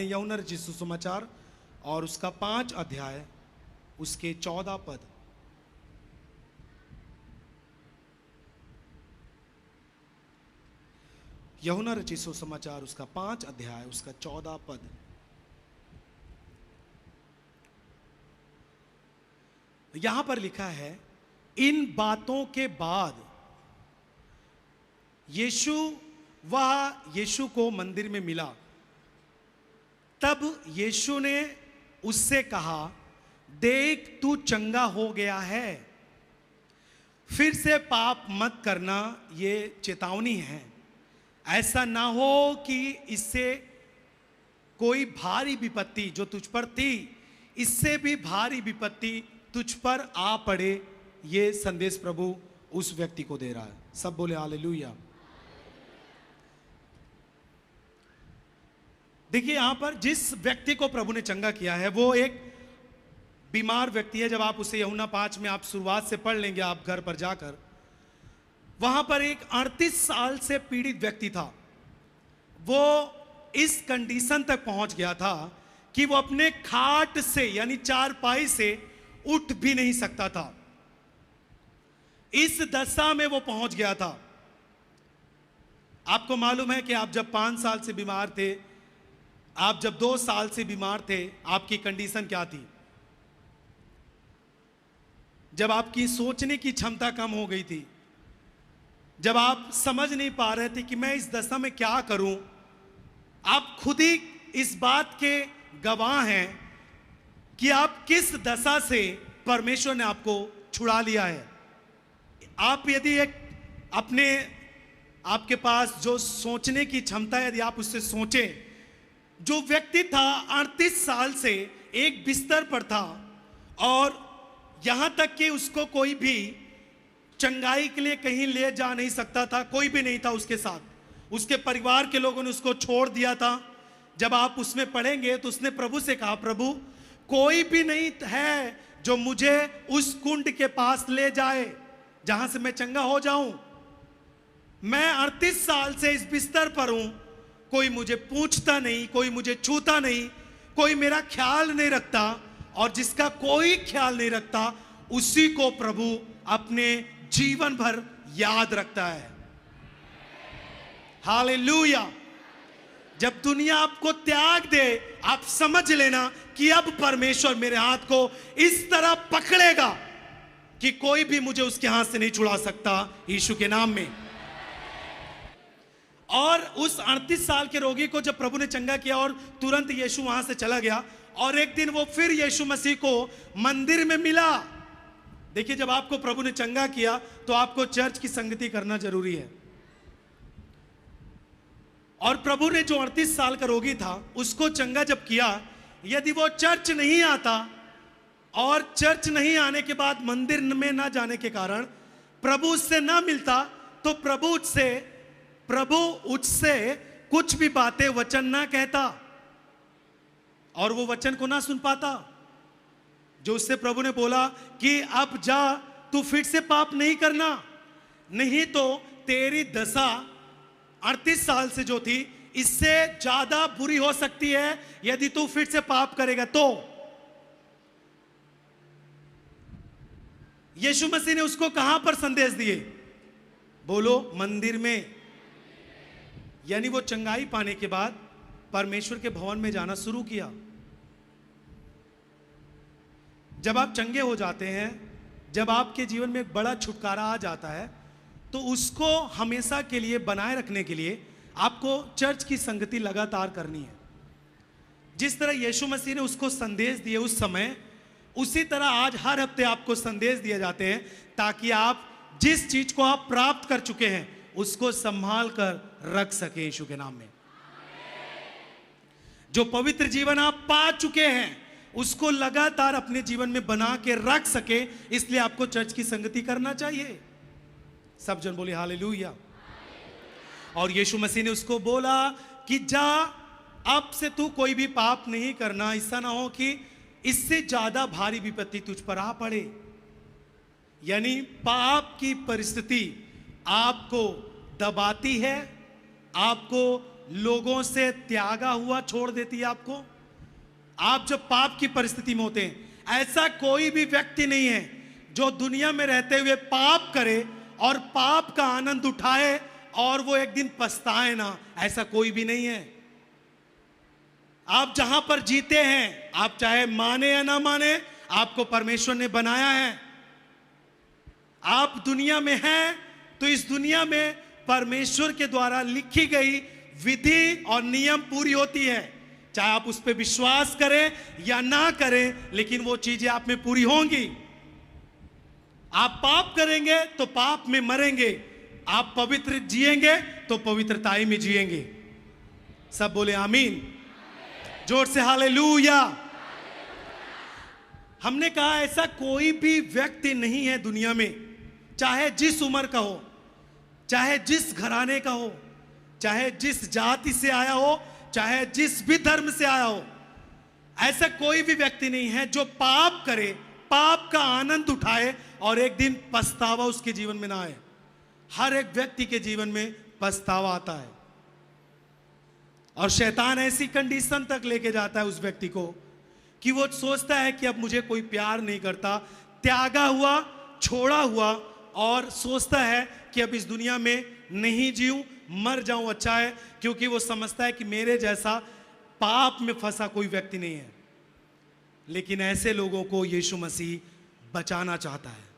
यूहन्ना रचित सुसमाचार और उसका 5 अध्याय उसके 14 पद। यूहन्ना रचित सुसमाचार उसका 5 अध्याय उसका 14 पद। यहां पर लिखा है, इन बातों के बाद यीशु को मंदिर में मिला। तब यीशु ने उससे कहा, देख तू चंगा हो गया है, फिर से पाप मत करना। ये चेतावनी है, ऐसा ना हो कि इससे कोई भारी विपत्ति जो तुझ पर थी, इससे भी भारी विपत्ति तुझ पर आ पड़े। ये संदेश प्रभु उस व्यक्ति को दे रहा है। सब बोले हालेलुया। देखिए यहां पर जिस व्यक्ति को प्रभु ने चंगा किया है वो एक बीमार व्यक्ति है। जब आप उसे यूहन्ना 5 में आप शुरुआत से पढ़ लेंगे, आप घर पर जाकर, वहां पर एक 38 साल से पीड़ित व्यक्ति था। वो इस कंडीशन तक पहुंच गया था कि वो अपने खाट से यानी चारपाई से उठ भी नहीं सकता था। इस दशा में वो पहुंच गया था। आपको मालूम है कि आप जब 5 साल से बीमार थे, आप जब 2 साल से बीमार थे, आपकी कंडीशन क्या थी? जब आपकी सोचने की क्षमता कम हो गई थी, जब आप समझ नहीं पा रहे थे कि मैं इस दशा में क्या करूं। आप खुद ही इस बात के गवाह हैं कि आप किस दशा से परमेश्वर ने आपको छुड़ा लिया है। आप यदि आपके पास जो सोचने की क्षमता है, यदि आप उससे सोचें, जो व्यक्ति था 38 साल से एक बिस्तर पर था और यहां तक कि उसको कोई भी चंगाई के लिए कहीं ले जा नहीं सकता था, कोई भी नहीं था उसके साथ। उसके परिवार के लोगों ने उसको छोड़ दिया था। जब आप उसमें पढ़ेंगे तो उसने प्रभु से कहा, प्रभु कोई भी नहीं है जो मुझे उस कुंड के पास ले जाए जहां से मैं चंगा हो जाऊं। मैं 38 साल से इस बिस्तर पर हूं, कोई मुझे पूछता नहीं, कोई मुझे छूता नहीं, कोई मेरा ख्याल नहीं रखता। और जिसका कोई ख्याल नहीं रखता उसी को प्रभु अपने जीवन भर याद रखता है। हालेलुया। जब दुनिया आपको त्याग दे, आप समझ लेना कि अब परमेश्वर मेरे हाथ को इस तरह पकड़ेगा कि कोई भी मुझे उसके हाथ से नहीं छुड़ा सकता, यीशु के नाम में। और उस 38 साल के रोगी को जब प्रभु ने चंगा किया और तुरंत यीशु वहां से चला गया, और एक दिन वो फिर यीशु मसीह को मंदिर में मिला। देखिए, जब आपको प्रभु ने चंगा किया तो आपको चर्च की संगति करना जरूरी है। और प्रभु ने जो 38 साल का रोगी था उसको चंगा जब किया, यदि वो चर्च नहीं आता और चर्च नहीं आने के बाद मंदिर में ना जाने के कारण प्रभु उससे ना मिलता, तो प्रभु उससे कुछ भी बातें वचन ना कहता और वो वचन को ना सुन पाता। जो उससे प्रभु ने बोला कि अब जा, तू फिर से पाप नहीं करना, नहीं तो तेरी दशा 38 साल से जो थी इससे ज्यादा बुरी हो सकती है यदि तू फिर से पाप करेगा। तो यीशु मसीह ने उसको कहां पर संदेश दिए? बोलो, मंदिर में। यानी वो चंगाई पाने के बाद परमेश्वर के भवन में जाना शुरू किया। जब आप चंगे हो जाते हैं, जब आपके जीवन में एक बड़ा छुटकारा आ जाता है, तो उसको हमेशा के लिए बनाए रखने के लिए आपको चर्च की संगति लगातार करनी है। जिस तरह यीशु मसीह ने उसको संदेश दिए उस समय, उसी तरह आज हर हफ्ते आपको संदेश दिए जाते हैं ताकि आप जिस चीज को आप प्राप्त कर चुके हैं उसको संभाल कर रख सके यीशु के नाम में। जो पवित्र जीवन आप पा चुके हैं उसको लगातार अपने जीवन में बना के रख सके, इसलिए आपको चर्च की संगति करना चाहिए। सब जन बोले हालेलुया। और यीशु मसीह ने उसको बोला कि जा, अब से तू कोई भी पाप नहीं करना, ऐसा ना हो कि इससे ज्यादा भारी विपत्ति तुझ पर आ पड़े। यानी पाप की परिस्थिति आपको दबाती है, आपको लोगों से त्यागा हुआ छोड़ देती है आपको। आप जब पाप की परिस्थिति में होते हैं, ऐसा कोई भी व्यक्ति नहीं है जो दुनिया में रहते हुए पाप करे और पाप का आनंद उठाए और वो एक दिन पछताए ना, ऐसा कोई भी नहीं है। आप जहां पर जीते हैं, आप चाहे माने या ना माने, आपको परमेश्वर ने बनाया है। आप दुनिया में हैं तो इस दुनिया में परमेश्वर के द्वारा लिखी गई विधि और नियम पूरी होती है, चाहे आप उस पर विश्वास करें या ना करें, लेकिन वो चीजें आप में पूरी होंगी। आप पाप करेंगे तो पाप में मरेंगे, आप पवित्र जिएंगे तो पवित्रताई में जिएंगे। सब बोले आमीन, जोर से हालेलुया। हमने कहा ऐसा कोई भी व्यक्ति नहीं है दुनिया में, चाहे जिस उम्र का हो, चाहे जिस घराने का हो, चाहे जिस जाति से आया हो, चाहे जिस भी धर्म से आया हो, ऐसा कोई भी व्यक्ति नहीं है जो पाप करे, पाप का आनंद उठाए और एक दिन पछतावा उसके जीवन में ना आए। हर एक व्यक्ति के जीवन में पछतावा आता है और शैतान ऐसी कंडीशन तक लेके जाता है उस व्यक्ति को कि वो सोचता है कि अब मुझे कोई प्यार नहीं करता, त्यागा हुआ, छोड़ा हुआ, और सोचता है कि अब इस दुनिया में नहीं जीऊं, मर जाऊं अच्छा है, क्योंकि वो समझता है कि मेरे जैसा पाप में फंसा कोई व्यक्ति नहीं है। लेकिन ऐसे लोगों को यीशु मसीह बचाना चाहता है।